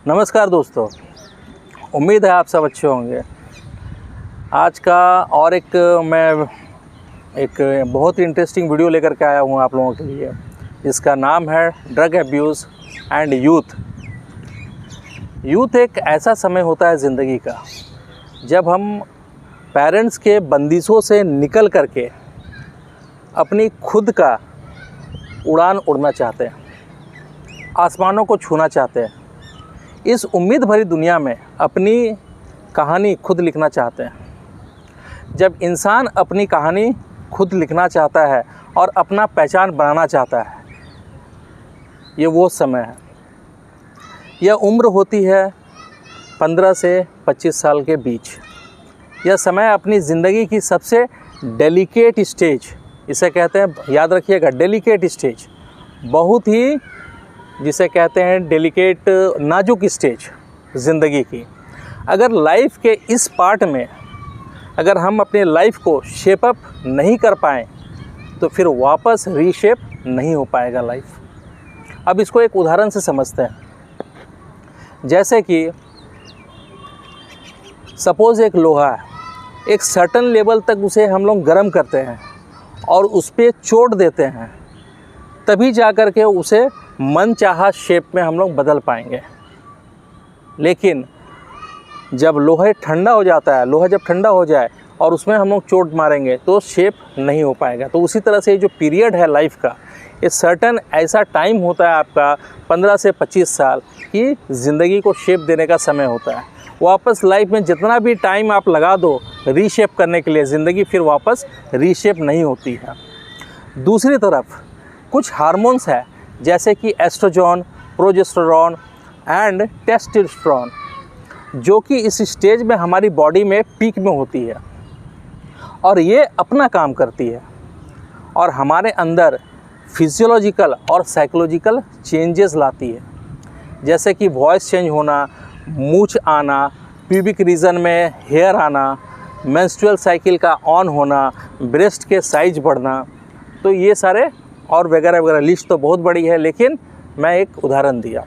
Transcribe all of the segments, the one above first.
नमस्कार दोस्तों, उम्मीद है आप सब अच्छे होंगे। आज का और मैं एक बहुत ही इंटरेस्टिंग वीडियो लेकर के आया हूँ आप लोगों के लिए, जिसका नाम है drug abuse and youth. Youth एक ऐसा समय होता है ज़िंदगी का जब हम पेरेंट्स के बंदिशों से निकल करके अपनी खुद का उड़ान उड़ना चाहते हैं, आसमानों को छूना चाहते हैं, इस उम्मीद भरी दुनिया में अपनी कहानी खुद लिखना चाहते हैं। जब इंसान अपनी कहानी खुद लिखना चाहता है और अपना पहचान बनाना चाहता है, ये वो समय है। यह उम्र होती है 15 से 25 साल के बीच। यह समय अपनी ज़िंदगी की सबसे डेलिकेट स्टेज, इसे कहते हैं, याद रखिएगा, डेलिकेट स्टेज, बहुत ही जिसे कहते हैं डेलिकेट, नाजुक स्टेज ज़िंदगी की। अगर लाइफ के इस पार्ट में अगर हम अपने लाइफ को शेप अप नहीं कर पाएँ तो फिर वापस रीशेप नहीं हो पाएगा लाइफ। अब इसको एक उदाहरण से समझते हैं। जैसे कि सपोज़ एक लोहा है, एक सर्टन लेवल तक उसे हम लोग गर्म करते हैं और उस पर चोट देते हैं, तभी जा कर के उसे मनचाहा शेप में हम लोग बदल पाएंगे। लेकिन जब लोहा ठंडा हो जाता है, लोहा जब ठंडा हो जाए और उसमें हम लोग चोट मारेंगे तो शेप नहीं हो पाएगा। तो उसी तरह से जो पीरियड है लाइफ का, ये सर्टन ऐसा टाइम होता है आपका 15 से 25 साल की ज़िंदगी को शेप देने का समय होता है। वापस लाइफ में जितना भी टाइम आप लगा दो रीशेप करने के लिए, ज़िंदगी फिर वापस रीशेप नहीं होती है। दूसरी तरफ कुछ हार्मोन्स है, जैसे कि एस्ट्रोजन, प्रोजेस्टेरोन एंड टेस्टोस्टेरोन, जो कि इस स्टेज में हमारी बॉडी में पीक में होती है और ये अपना काम करती है और हमारे अंदर फिजियोलॉजिकल और साइकोलॉजिकल चेंजेस लाती है। जैसे कि वॉइस चेंज होना, मूंछ आना, प्यूबिक रीजन में हेयर आना, मेंस्ट्रुअल साइकिल का ऑन होना, ब्रेस्ट के साइज बढ़ना, तो ये सारे और वगैरह वगैरह। लिस्ट तो बहुत बड़ी है, लेकिन मैं एक उदाहरण दिया।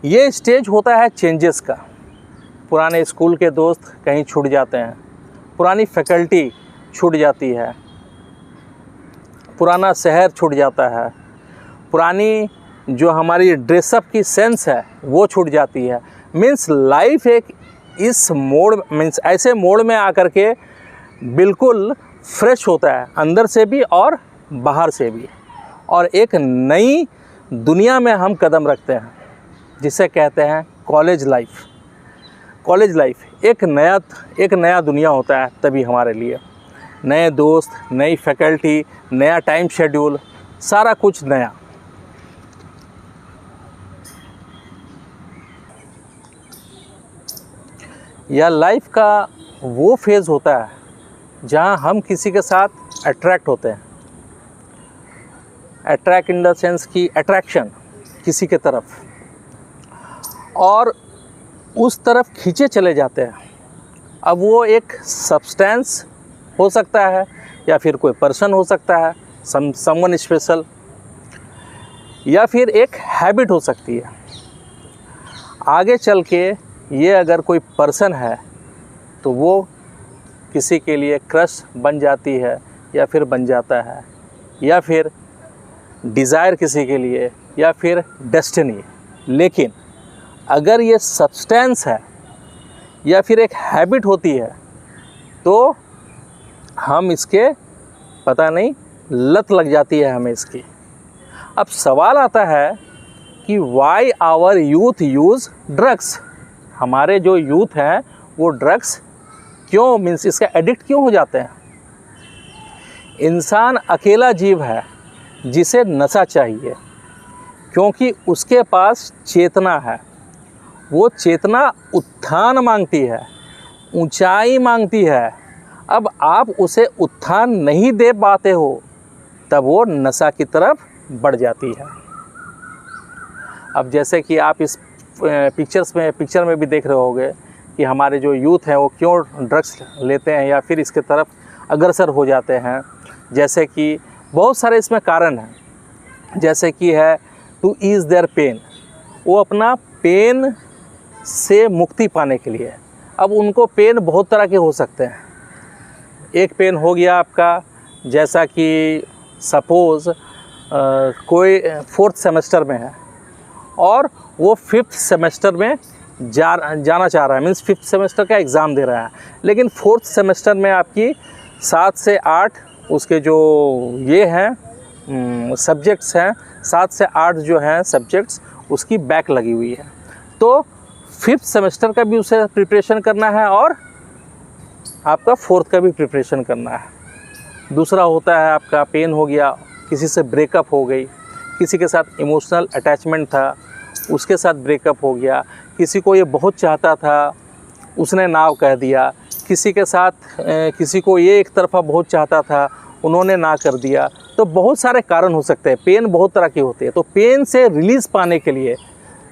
ये स्टेज होता है चेंजेस का। पुराने स्कूल के दोस्त कहीं छूट जाते हैं, पुरानी फैकल्टी छूट जाती है, पुराना शहर छूट जाता है, पुरानी जो हमारी ड्रेसअप की सेंस है वो छूट जाती है। मीन्स लाइफ एक इस मोड़, मीन्स ऐसे मोड़ में आकर के बिल्कुल फ्रेश होता है, अंदर से भी और बाहर से भी, और एक नई दुनिया में हम कदम रखते हैं, जिसे कहते हैं कॉलेज लाइफ। कॉलेज लाइफ एक नया दुनिया होता है तभी हमारे लिए। नए दोस्त, नई फैकल्टी, नया टाइम शेड्यूल, सारा कुछ नया। यह लाइफ का वो फेज़ होता है जहां हम किसी के साथ अट्रैक्ट होते हैं। अट्रैक्ट इन द सेंस की अट्रैक्शन किसी के तरफ, और उस तरफ खींचे चले जाते हैं। अब वो एक सब्सटेंस हो सकता है या फिर कोई पर्सन हो सकता है, समवन स्पेशल, या फिर एक हैबिट हो सकती है। आगे चल के ये अगर कोई पर्सन है तो वो किसी के लिए क्रश बन जाती है या फिर बन जाता है, या फिर डिज़ायर किसी के लिए, या फिर डेस्टिनी। लेकिन अगर ये सब्सटेंस है या फिर एक हैबिट होती है तो हम इसके, पता नहीं, लत लग जाती है हमें इसकी। अब सवाल आता है कि why our youth use drugs. हमारे जो यूथ हैं वो ड्रग्स क्यों, मीन्स इसका एडिक्ट क्यों हो जाते हैं। इंसान अकेला जीव है जिसे नशा चाहिए, क्योंकि उसके पास चेतना है। वो चेतना उत्थान मांगती है, ऊंचाई मांगती है। अब आप उसे उत्थान नहीं दे पाते हो तब वो नशा की तरफ बढ़ जाती है। अब जैसे कि आप इस पिक्चर में भी देख रहे होंगे कि हमारे जो यूथ हैं वो क्यों ड्रग्स लेते हैं या फिर इसके तरफ अग्रसर हो जाते हैं। जैसे कि बहुत सारे इसमें कारण हैं, जैसे कि है टू ईज़ देयर पेन, वो अपना पेन से मुक्ति पाने के लिए। अब उनको पेन बहुत तरह के हो सकते हैं। एक पेन हो गया आपका, जैसा कि सपोज़ कोई 4th सेमेस्टर में है और वो 5th सेमेस्टर में जाना चाह रहा है, मीन्स 5th सेमेस्टर का एग्ज़ाम दे रहा है, लेकिन 4th सेमेस्टर में आपकी 7 से 8 उसके जो ये हैं सब्जेक्ट्स हैं, 7 से 8 जो हैं सब्जेक्ट्स उसकी बैक लगी हुई है। तो 5th सेमेस्टर का भी उसे प्रिपरेशन करना है और आपका 4th का भी प्रिपरेशन करना है। दूसरा होता है आपका पेन हो गया, किसी से ब्रेकअप हो गई, किसी के साथ इमोशनल अटैचमेंट था उसके साथ ब्रेकअप हो गया, किसी को ये बहुत चाहता था उसने ना कह दिया, किसी के साथ किसी को ये एक तरफा बहुत चाहता था उन्होंने ना कर दिया। तो बहुत सारे कारण हो सकते हैं, पेन बहुत तरह की होती है। तो पेन से रिलीज़ पाने के लिए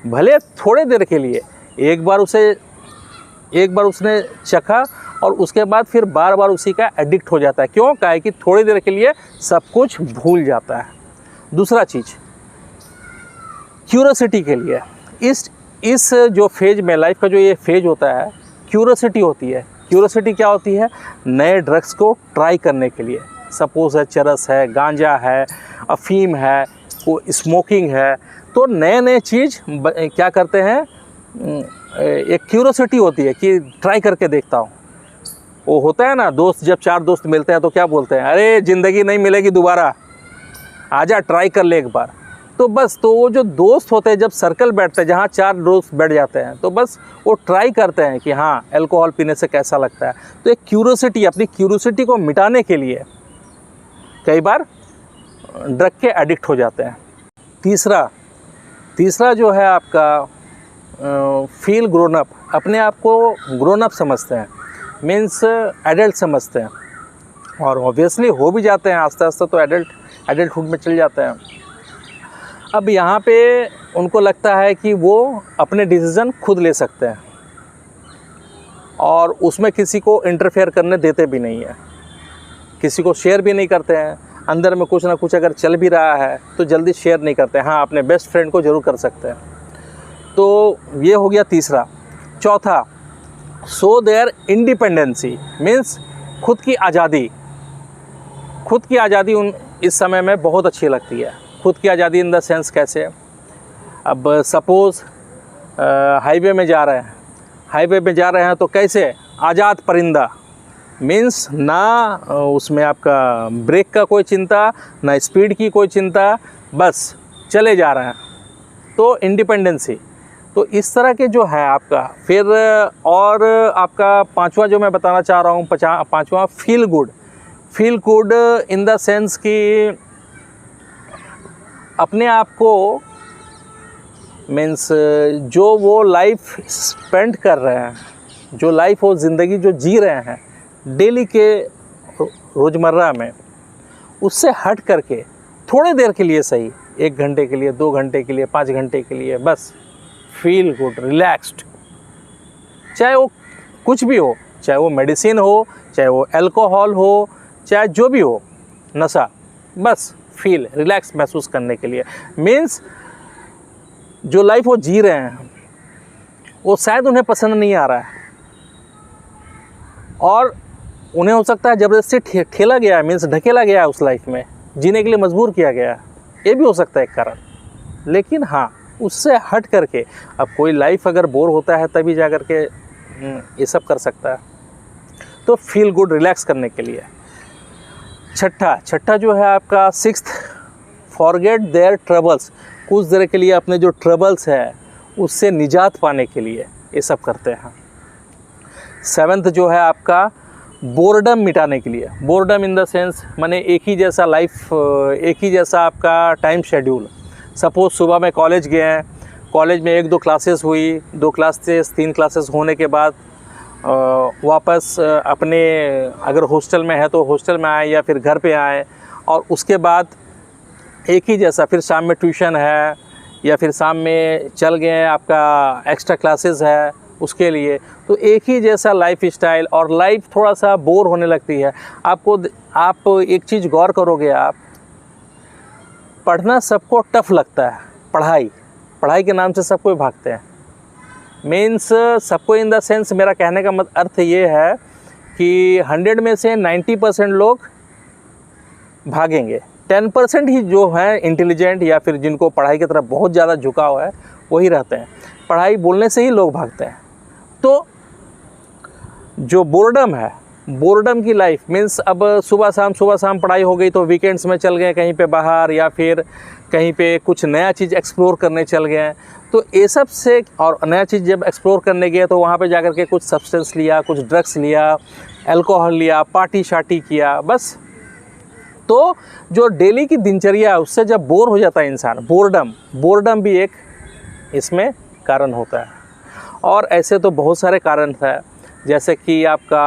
भले थोड़े देर के लिए एक बार उसने चखा और उसके बाद फिर बार बार उसी का एडिक्ट हो जाता है। क्यों? काहे कि थोड़ी देर के लिए सब कुछ भूल जाता है। दूसरा चीज़ क्यूरोसिटी के लिए, इस जो फेज में, लाइफ का जो ये फेज होता है, क्यूरोसिटी होती है। क्यूरोसिटी क्या होती है? नए ड्रग्स को ट्राई करने के लिए। सपोज़ है चरस है, गांजा है, अफीम है, वो स्मोकिंग है, तो नए नए चीज़ क्या करते हैं, एक क्यूरोसिटी होती है कि ट्राई करके देखता हूँ। वो होता है ना, दोस्त जब 4 दोस्त मिलते हैं तो क्या बोलते हैं, अरे ज़िंदगी नहीं मिलेगी दोबारा, आजा ट्राई कर ले एक बार। तो बस, तो वो जो दोस्त होते हैं जब सर्कल बैठते हैं जहाँ 4 दोस्त बैठ जाते हैं तो बस वो ट्राई करते हैं कि हाँ अल्कोहल पीने से कैसा लगता है। तो एक क्यूरोसिटी, अपनी क्यूरोसिटी को मिटाने के लिए कई बार ड्रग के एडिक्ट हो जाते हैं। तीसरा जो है आपका फील ग्रोन अप, अपने आप को ग्रोन अप समझते हैं, मीन्स एडल्ट समझते हैं, और ऑब्वियसली हो भी जाते हैं आस्ते आस्ते, तो एडल्टहुड में चल जाते हैं। अब यहाँ पे उनको लगता है कि वो अपने डिसीज़न खुद ले सकते हैं और उसमें किसी को इंटरफेयर करने देते भी नहीं है, किसी को शेयर भी नहीं करते हैं। अंदर में कुछ ना कुछ अगर चल भी रहा है तो जल्दी शेयर नहीं करते। हाँ, अपने बेस्ट फ्रेंड को ज़रूर कर सकते हैं। तो ये हो गया तीसरा। चौथा, सो देयर इंडिपेंडेंसी, मीन्स खुद की आज़ादी। खुद की आज़ादी इस समय में बहुत अच्छी लगती है। खुद की आज़ादी इन द सेंस कैसे? अब सपोज़ हाईवे में जा रहे हैं तो कैसे? आज़ाद परिंदा, मीन्स ना उसमें आपका ब्रेक का कोई चिंता, ना स्पीड की कोई चिंता, बस चले जा रहे हैं, तो इंडिपेंडेंसी। तो इस तरह के जो है आपका। फिर और आपका पांचवा जो मैं बताना चाह रहा हूँ, पांचवा feel good in the sense कि अपने आप को, मीन्स जो वो लाइफ स्पेंड कर रहे हैं, जो लाइफ वो ज़िंदगी जो जी रहे हैं डेली के रोज़मर्रा में, उससे हट करके थोड़ी देर के लिए सही, 1 घंटे के लिए, 2 घंटे के लिए, 5 घंटे के लिए, बस फील गुड, रिलैक्स्ड। चाहे वो कुछ भी हो, चाहे वो मेडिसिन हो, चाहे वो अल्कोहल हो, चाहे जो भी हो, नशा, बस फील रिलैक्स महसूस करने के लिए। मीन्स जो लाइफ वो जी रहे हैं वो शायद उन्हें पसंद नहीं आ रहा है और उन्हें हो सकता है ज़बरदस्ती ठेला गया है, मीन्स ढकेला गया है उस लाइफ में, जीने के लिए मजबूर किया गया है। ये भी हो सकता है एक कारण। लेकिन हाँ, उससे हट करके, अब कोई लाइफ अगर बोर होता है तभी जा कर के ये सब कर सकता है। तो फील गुड, रिलैक्स करने के लिए। छठा जो है आपका 6th, फॉरगेट देयर ट्रबल्स, कुछ देर के लिए अपने जो ट्रबल्स है उससे निजात पाने के लिए ये सब करते हैं। 7th जो है आपका बोर्डम मिटाने के लिए। बोर्डम इन द सेंस माने एक ही जैसा लाइफ, एक ही जैसा आपका टाइम शेड्यूल। सपोज़ सुबह में कॉलेज गए हैं, कॉलेज में 1-2 क्लासेस हुई, 2 क्लासेस 3 क्लासेस होने के बाद वापस अपने, अगर हॉस्टल में है तो हॉस्टल में आए या फिर घर पे आए, और उसके बाद एक ही जैसा फिर शाम में ट्यूशन है या फिर शाम में चल गए आपका एक्स्ट्रा क्लासेस है उसके लिए। तो एक ही जैसा लाइफ स्टाइल, और लाइफ थोड़ा सा बोर होने लगती है। आप एक चीज़ गौर करोगे, आप पढ़ना सबको टफ लगता है, पढ़ाई के नाम से सब कोई भागते हैं। मीन्स सबको इन द सेंस, मेरा कहने का अर्थ ये है कि 100 में से 90% लोग भागेंगे, 10% ही जो है इंटेलिजेंट या फिर जिनको पढ़ाई की तरफ बहुत ज़्यादा झुकाव है वही रहते हैं। पढ़ाई बोलने से ही लोग भागते हैं। तो जो बोर्डम है, बोर्डम की लाइफ मीन्स अब सुबह शाम पढ़ाई हो गई तो वीकेंड्स में चल गए कहीं पे बाहर या फिर कहीं पे कुछ नया चीज़ एक्सप्लोर करने चल गए। तो ये सब से, और नया चीज़ जब एक्सप्लोर करने गए तो वहाँ पे जाकर के कुछ सब्सटेंस लिया, कुछ ड्रग्स लिया, अल्कोहल लिया, पार्टी शार्टी किया, बस। तो जो डेली की दिनचर्या है उससे जब बोर हो जाता है इंसान, बोर्डम भी एक इसमें कारण होता है। और ऐसे तो बहुत सारे कारण हैं, जैसे कि आपका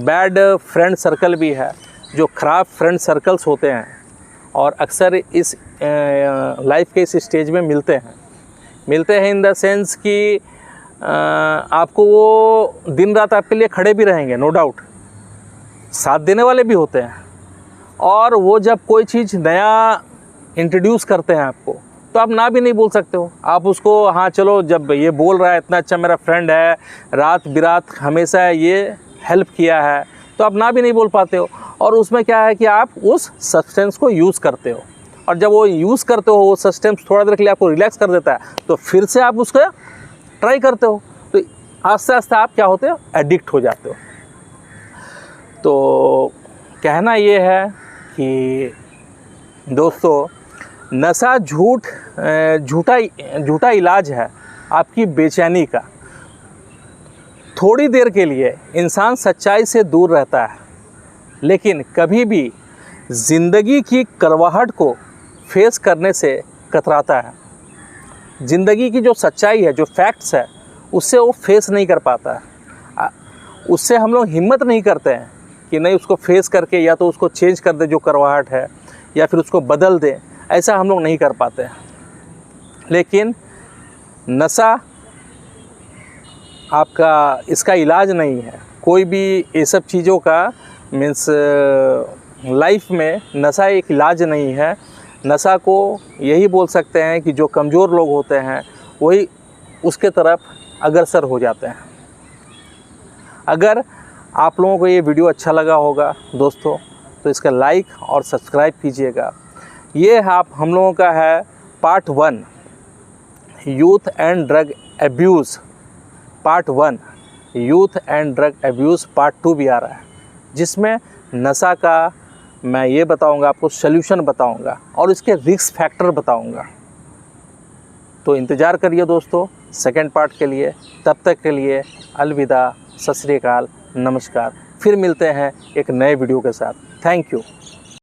बैड फ्रेंड सर्कल भी है, जो ख़राब फ्रेंड सर्कल्स होते हैं और अक्सर इस लाइफ के इस स्टेज में मिलते हैं इन द सेंस कि आपको वो दिन रात आपके लिए खड़े भी रहेंगे, नो डाउट, साथ देने वाले भी होते हैं। और वो जब कोई चीज़ नया इंट्रोड्यूस करते हैं आपको, तो आप ना भी नहीं बोल सकते हो। आप उसको, हाँ चलो, जब ये बोल रहा है इतना अच्छा मेरा फ्रेंड है, रात बिरात हमेशा ये हेल्प किया है, तो आप ना भी नहीं बोल पाते हो। और उसमें क्या है कि आप उस सब्सटेंस को यूज़ करते हो, और जब वो यूज़ करते हो, वो सब्सटेंस थोड़ा देर के लिए आपको रिलैक्स कर देता है, तो फिर से आप उसको ट्राई करते हो। तो आस्ते आस्ते आप क्या होते हो, एडिक्ट हो जाते हो। तो कहना ये है कि दोस्तों, नशा झूठा इलाज है आपकी बेचैनी का। थोड़ी देर के लिए इंसान सच्चाई से दूर रहता है, लेकिन कभी भी ज़िंदगी की कड़वाहट को फेस करने से कतराता है। ज़िंदगी की जो सच्चाई है, जो फैक्ट्स है, उससे वो फेस नहीं कर पाता है। उससे हम लोग हिम्मत नहीं करते हैं कि नहीं, उसको फेस करके या तो उसको चेंज कर दे जो कड़वाहट है, या फिर उसको बदल दे, ऐसा हम लोग नहीं कर पाते हैं। लेकिन नशा आपका इसका इलाज नहीं है। कोई भी ये सब चीज़ों का मीन्स लाइफ में नशा एक इलाज नहीं है। नशा को यही बोल सकते हैं कि जो कमज़ोर लोग होते हैं वही उसके तरफ अग्रसर हो जाते हैं। अगर आप लोगों को ये वीडियो अच्छा लगा होगा दोस्तों, तो इसका लाइक और सब्सक्राइब कीजिएगा। ये हम लोगों का है part 1, youth and drug abuse part 1, youth and drug abuse part 2 भी आ रहा है, जिसमें नशा का मैं ये बताऊंगा, आपको सल्यूशन बताऊंगा और इसके रिस्क फैक्टर बताऊंगा। तो इंतज़ार करिए दोस्तों सेकंड पार्ट के लिए। तब तक के लिए अलविदा, सत श्री अकाल, नमस्कार। फिर मिलते हैं एक नए वीडियो के साथ। Thank you.